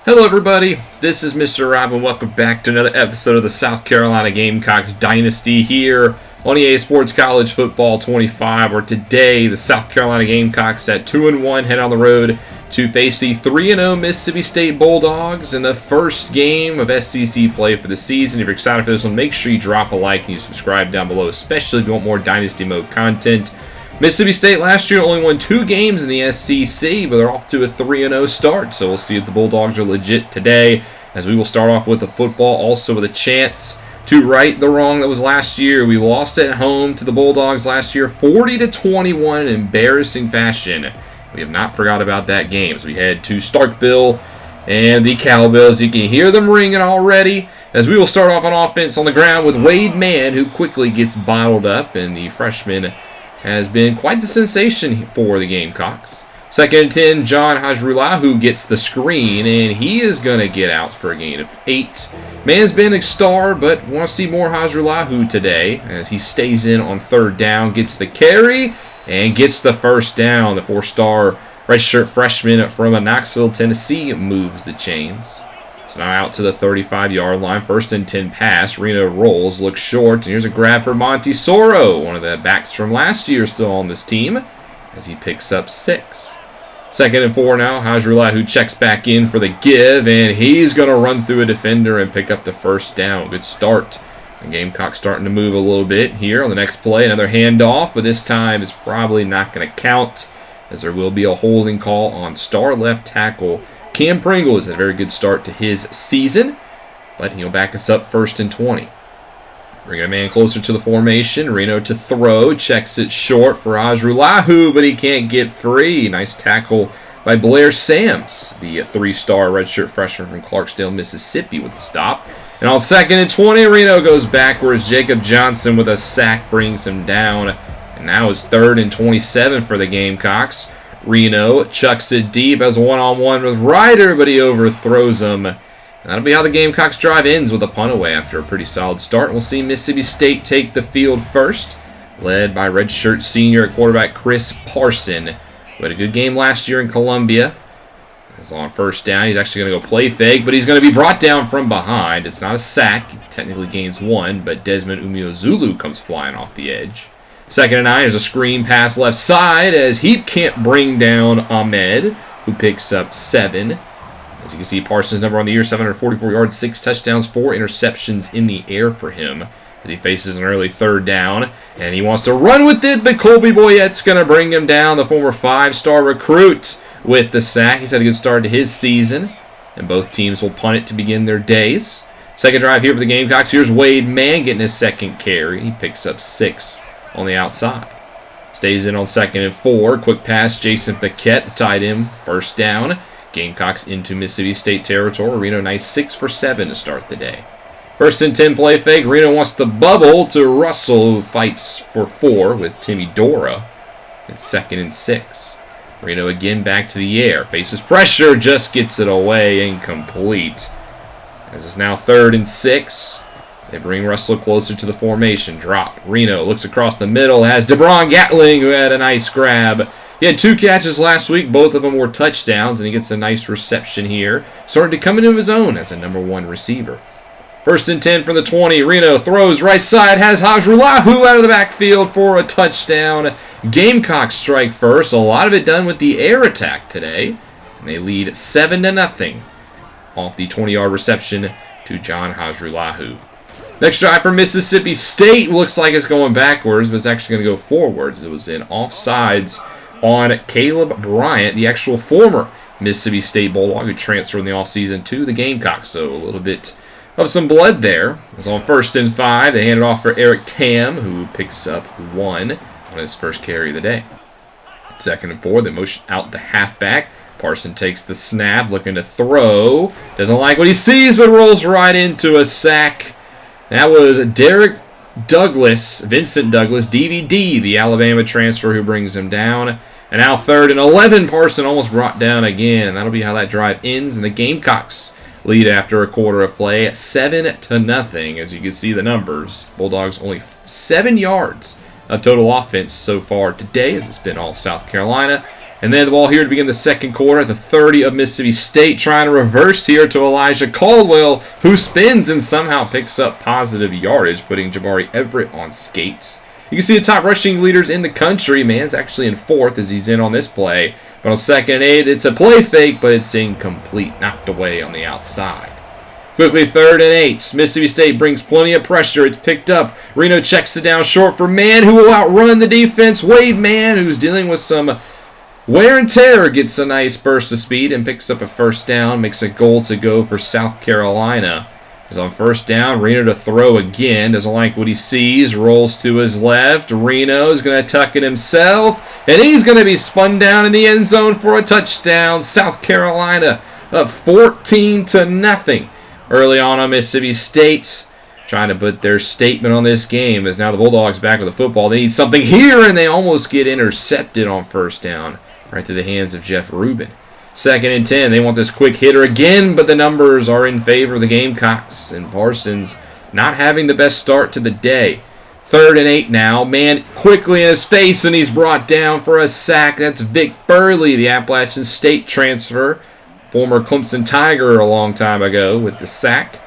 Hello everybody, this is Mr. Rob and welcome back to another episode of the South Carolina Gamecocks Dynasty here on EA Sports College Football 25, where today the South Carolina Gamecocks at 2-1 head on the road to face the 3-0 Mississippi State Bulldogs in the first game of SEC play for the season. If you're excited for this one, make sure you drop a like and you subscribe down below, especially if you want more Dynasty Mode content. Mississippi State last year only won 2 games in the SEC, but they're off to a 3-0 start. So we'll see if the Bulldogs are legit today, as we will start off with the football, also with a chance to right the wrong that was last year. We lost at home to the Bulldogs last year, 40-21 in embarrassing fashion. We have not forgot about that game as we head to Starkville and the Cowbells. You can hear them ringing already, as we will start off on offense on the ground with Wade Mann, who quickly gets bottled up, and the freshman has been quite the sensation for the Gamecocks. Second and 10, John Hajrullahu gets the screen, and he is going to get out for a gain of 8. Man's been a star, but want to see more Hajrullahu today as he stays in on third down, gets the carry, and gets the first down. The 4-star redshirt freshman from Knoxville, Tennessee moves the chains. So now out to the 35-yard line. First and 10 pass. Reno rolls, looks short, and here's a grab for Monty Soro, one of the backs from last year still on this team, as he picks up 6. Second and 4 now. Hajrullahu checks back in for the give, and he's going to run through a defender and pick up the first down. Good start. The Gamecocks starting to move a little bit here on the next play. Another handoff, but this time it's probably not going to count, as there will be a holding call on star left tackle Cam Pringle. Is a very good start to his season, but he'll back us up first and 20. Bring a man closer to the formation. Reno to throw. Checks it short for Hajrullahu, but he can't get free. Nice tackle by Blair Sams, the 3-star redshirt freshman from Clarksdale, Mississippi, with the stop. And on second and 20, Reno goes backwards. Jacob Johnson with a sack brings him down. And now it's third and 27 for the Gamecocks. Reno chucks it deep as one-on-one with Ryder, but he overthrows him. And that'll be how the Gamecocks drive ends, with a punt away after a pretty solid start. We'll see Mississippi State take the field first, led by redshirt senior at quarterback Chris Parson, who had a good game last year in Columbia. As on first down, he's actually going to go play fake, but he's going to be brought down from behind. It's not a sack. He technically gains 1, but Desmond Umeozulu comes flying off the edge. Second and 9, there's a screen pass left side as Heap can't bring down Ahmed, who picks up 7. As you can see, Parsons' number on the year, 744 yards, 6 touchdowns, 4 interceptions in the air for him, as he faces an early third down. And he wants to run with it, but Colby Boyette's going to bring him down, the former 5-star recruit, with the sack. He's had a good start to his season, and both teams will punt it to begin their days. Second drive here for the Gamecocks. Here's Wade Mann getting his second carry. He picks up 6 on the outside. Stays in on second and 4. Quick pass, Jason Paquette, the tight end, first down. Gamecocks into Mississippi State territory. Reno nice 6 for 7 to start the day. First and 10 play fake. Reno wants the bubble to Russell, who fights for 4 with Timmy Dora. It's second and 6. Reno again back to the air. Faces pressure, just gets it away, incomplete. As it's now third and 6. They bring Russell closer to the formation. Drop. Reno looks across the middle. Has DeBron Gatling, who had a nice grab. He had 2 catches last week. Both of them were touchdowns, and he gets a nice reception here. Starting to come into his own as a number 1 receiver. First and 10 from the 20. Reno throws right side. Has Hajrullahu out of the backfield for a touchdown. Gamecocks strike first. A lot of it done with the air attack today. And they lead 7-0 off the 20-yard reception to John Hajrullahu. Next drive for Mississippi State. Looks like it's going backwards, but it's actually going to go forwards. It was in offsides on Caleb Bryant, the actual former Mississippi State Bulldog who transferred in the offseason to the Gamecocks. So a little bit of some blood there. It's on first and 5. They hand it off for Eric Tam, who picks up 1 on his first carry of the day. Second and 4, they motion out the halfback. Parson takes the snap, looking to throw. Doesn't like what he sees, but rolls right into a sack. That was Vincent Douglas, DVD, the Alabama transfer, who brings him down. And now third and 11, Parson almost brought down again. And that'll be how that drive ends. And the Gamecocks lead after a quarter of play at 7-0. As you can see the numbers, Bulldogs only 7 yards of total offense so far today, as it's been all South Carolina. And then the ball here to begin the second quarter at the 30 of Mississippi State, trying to reverse here to Elijah Caldwell, who spins and somehow picks up positive yardage, putting Jabari Everett on skates. You can see the top rushing leaders in the country. Man's actually in fourth as he's in on this play. But on 2nd and 8, it's a play fake, but it's incomplete, knocked away on the outside. Quickly 3rd and 8. Mississippi State brings plenty of pressure. It's picked up. Reno checks it down short for Mann, who will outrun the defense. Wade Mann, who's dealing with some wear and tear, gets a nice burst of speed and picks up a first down, makes a goal to go for South Carolina. As on first down, Reno to throw again, doesn't like what he sees, rolls to his left. Reno's going to tuck it himself, and he's going to be spun down in the end zone for a touchdown. South Carolina up 14-0 early on Mississippi State. Trying to put their statement on this game as now the Bulldogs back with the football. They need something here, and they almost get intercepted on first down right through the hands of Jeff Rubin. 2nd and 10. They want this quick hitter again, but the numbers are in favor of the Gamecocks, and Parsons not having the best start to the day. 3rd and 8 now. Man quickly in his face, and he's brought down for a sack. That's Vic Burley, the Appalachian State transfer, former Clemson Tiger a long time ago, with the sack.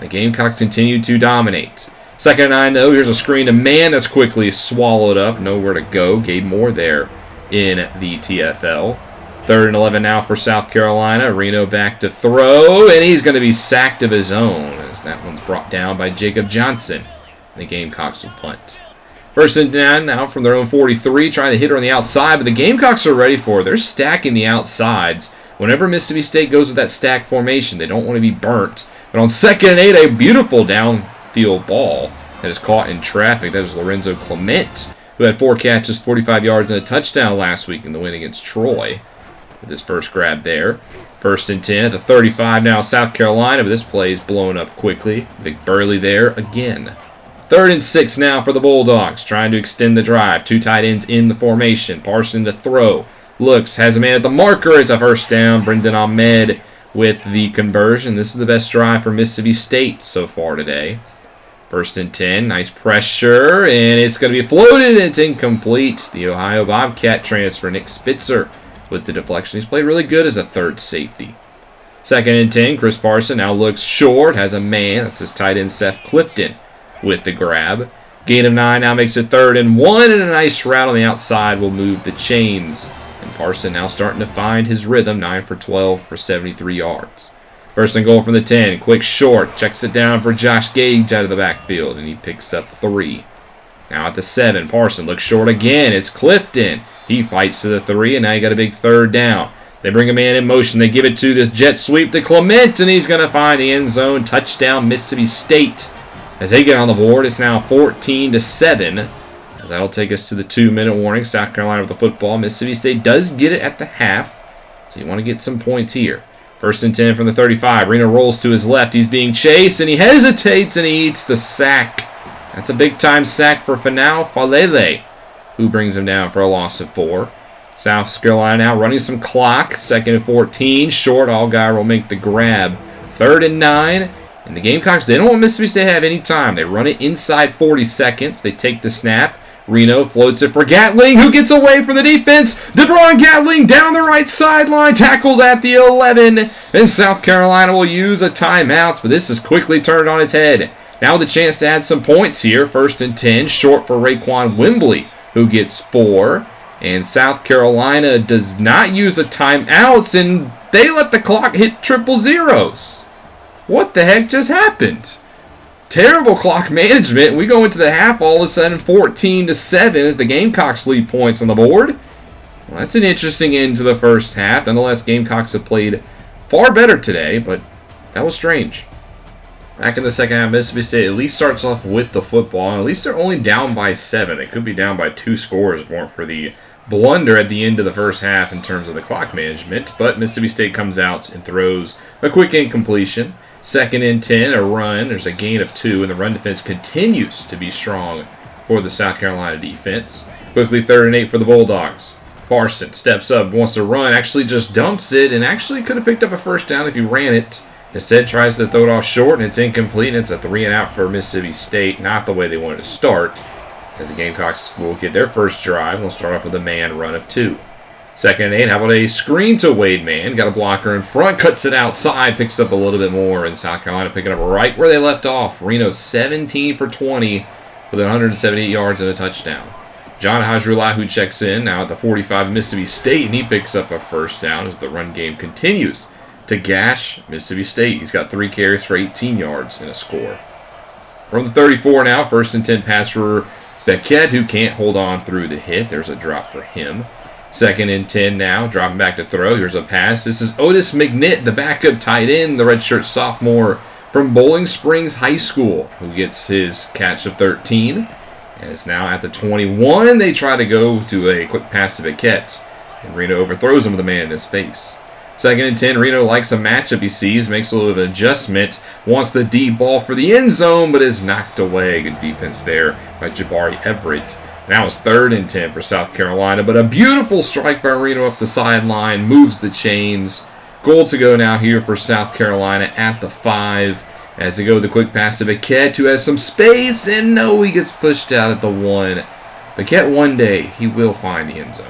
The Gamecocks continue to dominate. 2nd and 9, though. Here's a screen to Man that's quickly swallowed up. Nowhere to go. Gabe Moore there in the TFL. 3rd and 11 now for South Carolina. Reno back to throw, and he's going to be sacked of his own as that one's brought down by Jacob Johnson. The Gamecocks will punt. 1st and 10 now from their own 43, trying to hit her on the outside, but the Gamecocks are ready for it. They're stacking the outsides. Whenever Mississippi State goes with that stack formation, they don't want to be burnt. But on 2nd and 8, a beautiful downfield ball that is caught in traffic. That is Lorenzo Clement, who had 4 catches, 45 yards, and a touchdown last week in the win against Troy. With his first grab there. 1st and 10 at the 35 now, South Carolina, but this play is blown up quickly. Vic Burley there again. 3rd and 6 now for the Bulldogs, trying to extend the drive. 2 tight ends in the formation. Parson to throw. Looks, has a man at the marker. It's a first down. Brendan Ahmed with the conversion. This is the best drive for Mississippi State so far today. 1st and 10, nice pressure, and it's going to be floated, and it's incomplete. The Ohio Bobcat transfer, Nick Spitzer, with the deflection. He's played really good as a third safety. 2nd and 10, Chris Parson now looks short, has a man. That's his tight end, Seth Clifton, with the grab. Gain of 9 now makes it 3rd and 1, and a nice route on the outside will move the chains. And Parson now starting to find his rhythm, 9 for 12 for 73 yards. 1st and goal from the 10, quick short, checks it down for Josh Gage out of the backfield, and he picks up 3. Now at the 7, Parson looks short again. It's Clifton. He fights to the 3, and now you got a big 3rd down. They bring a man in motion. They give it to this jet sweep to Clement, and he's going to find the end zone. Touchdown, Mississippi State. As they get on the board, it's now 14-7. As that'll take us to the 2-minute warning. South Carolina with the football. Mississippi State does get it at the half, so you want to get some points here. 1st and 10 from the 35. Reno rolls to his left. He's being chased, and he hesitates, and he eats the sack. That's a big-time sack for Fanau Falele, who brings him down for a loss of 4. South Carolina now running some clock. 2nd and 14. Short. Allgaier will make the grab. 3rd and 9. And the Gamecocks, they don't want Mississippi State to have any time. They run it inside 40 seconds. They take the snap. Reno floats it for Gatling, who gets away from the defense. DeBron Gatling down the right sideline. Tackled at the 11. And South Carolina will use a timeout. But this is quickly turned on its head. Now with a chance to add some points here. 1st and 10. Short for Raekwon Wembley, who gets 4. And South Carolina does not use a timeout, and they let the clock hit triple zeros. What the heck just happened? Terrible clock management. We go into the half all of a sudden 14-7 as the Gamecocks lead points on the board. Well, that's an interesting end to the first half. Nonetheless, Gamecocks have played far better today, but that was strange. Back in the second half, Mississippi State at least starts off with the football, and at least they're only down by 7. They could be down by 2 scores if it weren't for the blunder at the end of the first half in terms of the clock management. But Mississippi State comes out and throws a quick incompletion. 2nd and 10, a run. There's a gain of 2, and the run defense continues to be strong for the South Carolina defense. Quickly 3rd and 8 for the Bulldogs. Parson steps up, wants to run, actually just dumps it, and actually could have picked up a first down if he ran it. Instead, tries to throw it off short, and it's incomplete, and it's a 3 and out for Mississippi State. Not the way they wanted to start, as the Gamecocks will get their first drive. They'll start off with a man run of 2. 2nd and 8. How about a screen to Wade Man? Got a blocker in front, cuts it outside, picks up a little bit more, and South Carolina picking up right where they left off. Reno 17 for 20 with 178 yards and a touchdown. John Hajrullahu checks in now at the 45 of Mississippi State, and he picks up a first down as the run game continues to gash Mississippi State. He's got 3 carries for 18 yards and a score. From the 34 now, 1st and 10 pass for Beckett, who can't hold on through the hit. There's a drop for him. 2nd and 10 now, dropping back to throw. Here's a pass. This is Otis McNitt, the backup tight end, the redshirt sophomore from Bowling Springs High School, who gets his catch of 13. And is now at the 21. They try to go to a quick pass to Beckett, and Reno overthrows him with a man in his face. 2nd and 10, Reno likes a matchup he sees, makes a little bit of an adjustment, wants the deep ball for the end zone, but is knocked away. Good defense there by Jabari Everett. Now it's 3rd and 10 for South Carolina, but a beautiful strike by Reno up the sideline, moves the chains. Goal to go now here for South Carolina at the 5. As they go with the quick pass to Beckett, who has some space, and no, he gets pushed out at the 1. Beckett, one day, he will find the end zone.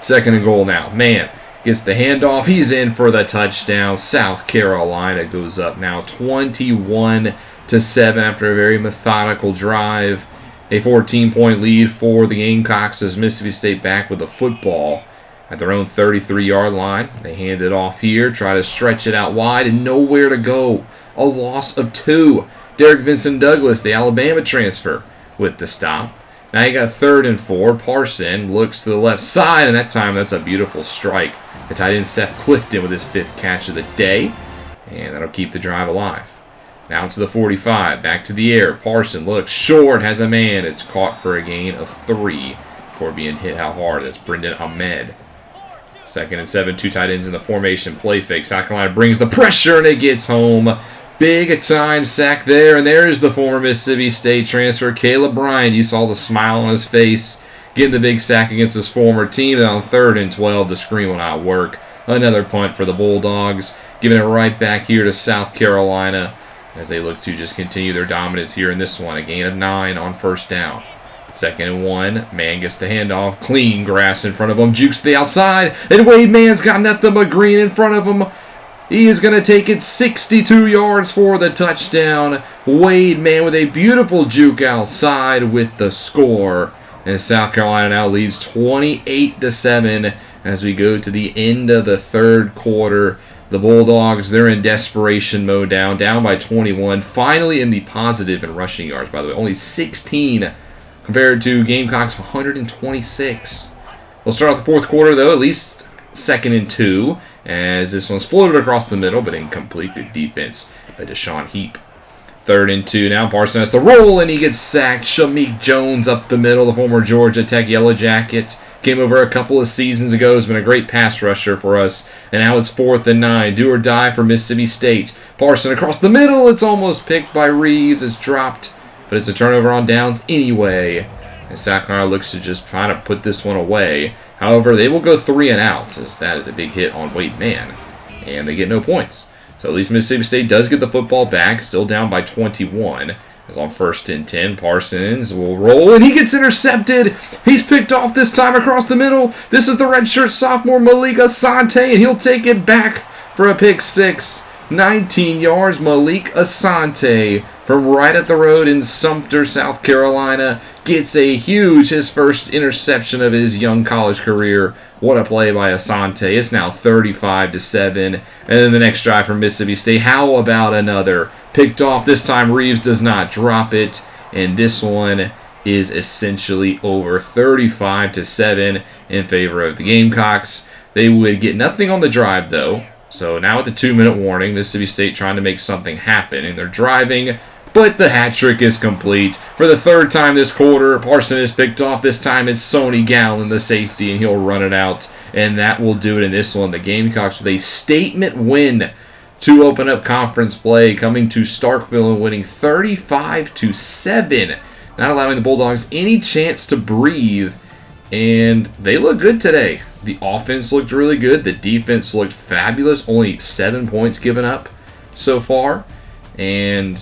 2nd and goal now. Man gets the handoff. He's in for the touchdown. South Carolina goes up now 21-7 after a very methodical drive. A 14-point lead for the Gamecocks as Mississippi State back with the football at their own 33-yard line. They hand it off here, try to stretch it out wide, and nowhere to go. A loss of 2. Derek Vincent Douglas, the Alabama transfer, with the stop. Now you got 3rd and 4. Parson looks to the left side, and that time that's a beautiful strike. The tight end Seth Clifton with his 5th catch of the day, and that'll keep the drive alive. Now to the 45, back to the air. Parson looks short, has a man. It's caught for a gain of 3 before being hit how hard. That's Brendan Ahmed. 2nd and 7, 2 tight ends in the formation. Play fake. South Carolina brings the pressure, and it gets home. Big time sack there, and there is the former Mississippi State transfer, Caleb Bryant. You saw the smile on his face, getting the big sack against his former team. And on 3rd and 12, the screen will not work. Another punt for the Bulldogs, giving it right back here to South Carolina as they look to just continue their dominance here in this one. A gain of 9 on 1st down. 2nd and 1, Man gets the handoff, clean grass in front of him, jukes to the outside, and Wade Man's got nothing but green in front of him. He is going to take it 62 yards for the touchdown. Wade Man with a beautiful juke outside with the score. And South Carolina now leads 28-7 as we go to the end of the 3rd quarter. The Bulldogs, they're in desperation mode down by 21. Finally in the positive in rushing yards, by the way. Only 16 compared to Gamecocks 126. We'll start off the 4th quarter, though, at least 2nd and 2. As this one's floated across the middle, but incomplete. Good defense by Deshaun Heap. 3rd and 2 now. Parson has to roll, and he gets sacked. Shameik Jones up the middle, the former Georgia Tech Yellow Jacket. Came over a couple of seasons ago. Has been a great pass rusher for us. And now it's 4th and 9. Do or die for Mississippi State. Parson across the middle. It's almost picked by Reeves. It's dropped, but it's a turnover on downs anyway. And South Carolina looks to just try to put this one away. However, they will go 3 and out, as that is a big hit on Wade Man. And they get no points. So at least Mississippi State does get the football back, still down by 21. As on 1st and 10, Parsons will roll, and he gets intercepted. He's picked off this time across the middle. This is the redshirt sophomore Malik Asante, and he'll take it back for a pick 6. 19 yards, Malik Asante from right up the road in Sumter, South Carolina. Gets his first interception of his young college career. What a play by Asante. It's now 35-7. And then the next drive from Mississippi State. How about another? Picked off. This time Reeves does not drop it. And this one is essentially over 35-7 in favor of the Gamecocks. They would get nothing on the drive, though. So now with the 2-minute warning, Mississippi State trying to make something happen. And they're driving, but the hat trick is complete. For the 3rd time this quarter, Parson is picked off. This time it's Sonny Gallen, the safety, and he'll run it out. And that will do it in this one. The Gamecocks with a statement win to open up conference play, coming to Starkville and winning 35-7. Not allowing the Bulldogs any chance to breathe. And they look good today. The offense looked really good. The defense looked fabulous. Only 7 points given up so far. And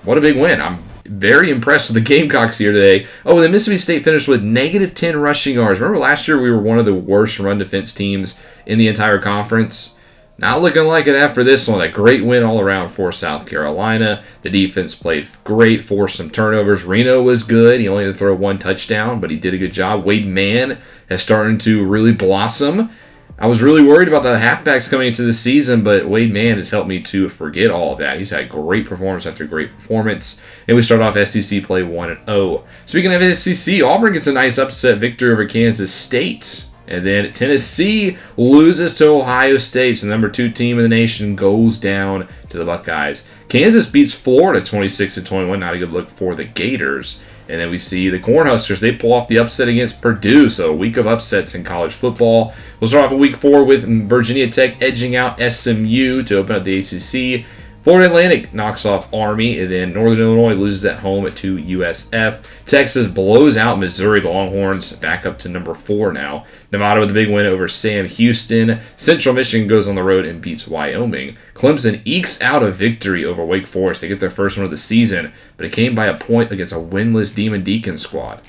what a big win. very impressed with the Gamecocks here today. Oh, and then Mississippi State finished with -10 rushing yards. Remember last year we were one of the worst run defense teams in the entire conference? Not looking like it after this one. A great win all around for South Carolina. The defense played great, forced some turnovers. Reno was good. He only had to throw 1 touchdown, but he did a good job. Wade Mann has started to really blossom. I was really worried about the halfbacks coming into the season, but Wade Mann has helped me to forget all of that. He's had great performance after great performance. And we start off SEC play 1-0. Speaking of SEC, Auburn gets a nice upset victory over Kansas State. And then Tennessee loses to Ohio State. So the number 2 team in the nation goes down to the Buckeyes. Kansas beats Florida 26-21. Not a good look for the Gators. And then we see the Cornhuskers. They pull off the upset against Purdue. So a week of upsets in college football. We'll start off in week 4 with Virginia Tech edging out SMU to open up the ACC. Florida Atlantic knocks off Army, and then Northern Illinois loses at home to USF. Texas blows out Missouri. The Longhorns back up to number 4 now. Nevada with a big win over Sam Houston. Central Michigan goes on the road and beats Wyoming. Clemson ekes out a victory over Wake Forest. They get their first one of the season, but it came by a point against a winless Demon Deacon squad.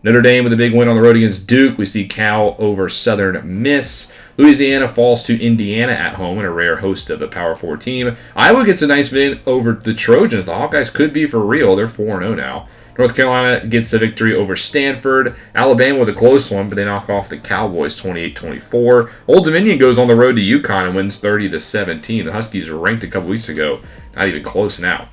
Notre Dame with a big win on the road against Duke. We see Cal over Southern Miss. Louisiana falls to Indiana at home in a rare host of the Power 4 team. Iowa gets a nice win over the Trojans. The Hawkeyes could be for real. They're 4-0 now. North Carolina gets a victory over Stanford. Alabama with a close one, but they knock off the Cowboys 28-24. Old Dominion goes on the road to UConn and wins 30-17. The Huskies were ranked a couple weeks ago. Not even close now.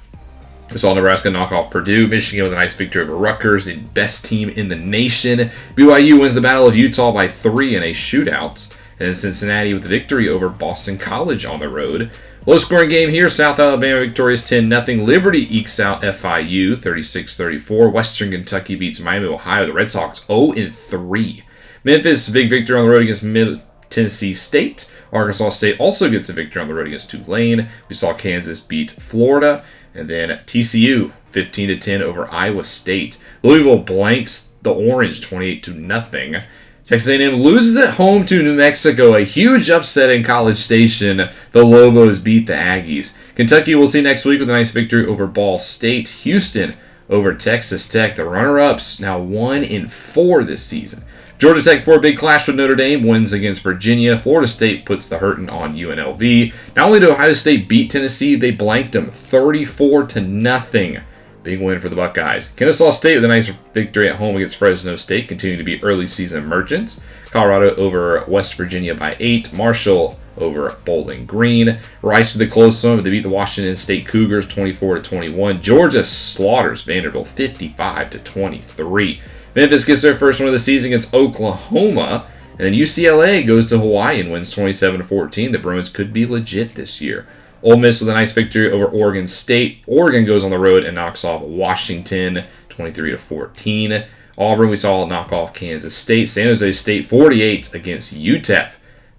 We saw Nebraska knock off Purdue. Michigan with a nice victory over Rutgers, the best team in the nation. BYU wins the Battle of Utah by 3 in a shootout. And then Cincinnati with the victory over Boston College on the road. Low-scoring game here. South Alabama victorious 10-0. Liberty ekes out FIU 36-34. Western Kentucky beats Miami, Ohio. The Red Sox 0-3. Memphis, big victory on the road against Middle Tennessee State. Arkansas State also gets a victory on the road against Tulane. We saw Kansas beat Florida. And then TCU 15-10 over Iowa State. Louisville blanks the Orange 28-0. Texas A&M loses at home to New Mexico. A huge upset in College Station. The Lobos beat the Aggies. Kentucky we'll see next week with a nice victory over Ball State. Houston over Texas Tech. The runner-ups now 1-4 this season. Georgia Tech for a big clash with Notre Dame, wins against Virginia. Florida State puts the hurting on UNLV. Not only did Ohio State beat Tennessee, they blanked them 34-0. Big win for the Buckeyes. Kennesaw State with a nice victory at home against Fresno State, continuing to be early season emergents. Colorado over West Virginia by 8. Marshall over Bowling Green. Rice with a close one, but they beat the Washington State Cougars 24-21. Georgia slaughters Vanderbilt 55-23. Memphis gets their first one of the season against Oklahoma. And then UCLA goes to Hawaii and wins 27-14. The Bruins could be legit this year. Ole Miss with a nice victory over Oregon State. Oregon goes on the road and knocks off Washington 23-14. Auburn we saw knock off Kansas State. San Jose State 48 against UTEP.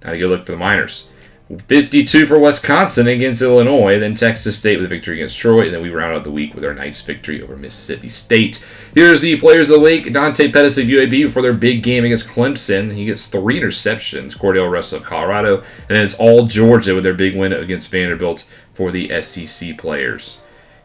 Not a good look for the Miners. 52 for Wisconsin against Illinois. Then Texas State with a victory against Troy. And then we round out the week with our nice victory over Mississippi State. Here's the players of the week. Dante Pettis of UAB before their big game against Clemson. He gets 3 interceptions. Cordell Russell of Colorado. And then it's all Georgia with their big win against Vanderbilt for the SEC players.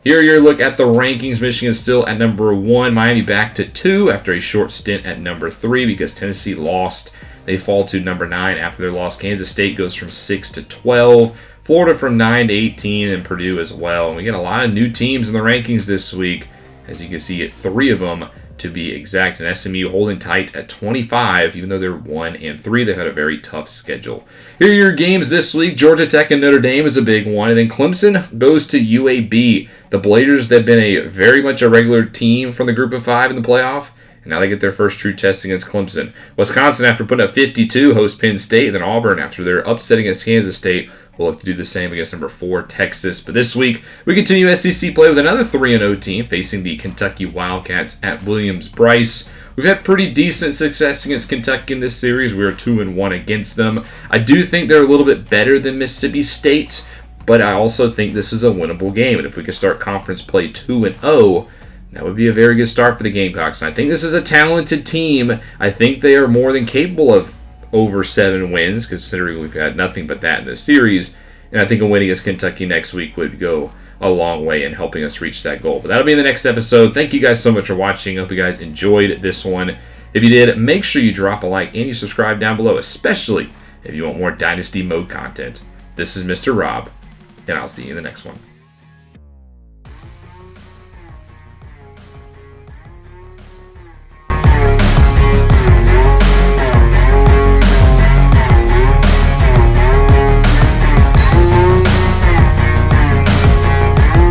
Here your look at the rankings. Michigan still at number 1. Miami back to 2 after a short stint at number 3 because Tennessee lost. They fall to number 9 after their loss. Kansas State goes from 6 to 12. Florida from 9 to 18, and Purdue as well. And we get a lot of new teams in the rankings this week. As you can see, 3 of them to be exact. And SMU holding tight at 25, even though they're 1-3. They've had a very tough schedule. Here are your games this week. Georgia Tech and Notre Dame is a big one. And then Clemson goes to UAB. The Blazers, they've been a very much a regular team from the group of 5 in the playoff. And now they get their first true test against Clemson. Wisconsin, after putting up 52, hosts Penn State. And then Auburn, after their upset against Kansas State, will have to do the same against number 4, Texas. But this week, we continue SEC play with another 3-0 team facing the Kentucky Wildcats at Williams-Brice. We've had pretty decent success against Kentucky in this series. We are 2-1 against them. I do think they're a little bit better than Mississippi State, but I also think this is a winnable game. And if we could start conference play 2-0, that would be a very good start for the Gamecocks. And I think this is a talented team. I think they are more than capable of over 7 wins, considering we've had nothing but that in this series. And I think a win against Kentucky next week would go a long way in helping us reach that goal. But that'll be in the next episode. Thank you guys so much for watching. I hope you guys enjoyed this one. If you did, make sure you drop a like and you subscribe down below, especially if you want more Dynasty Mode content. This is Mr. Rob, and I'll see you in the next one.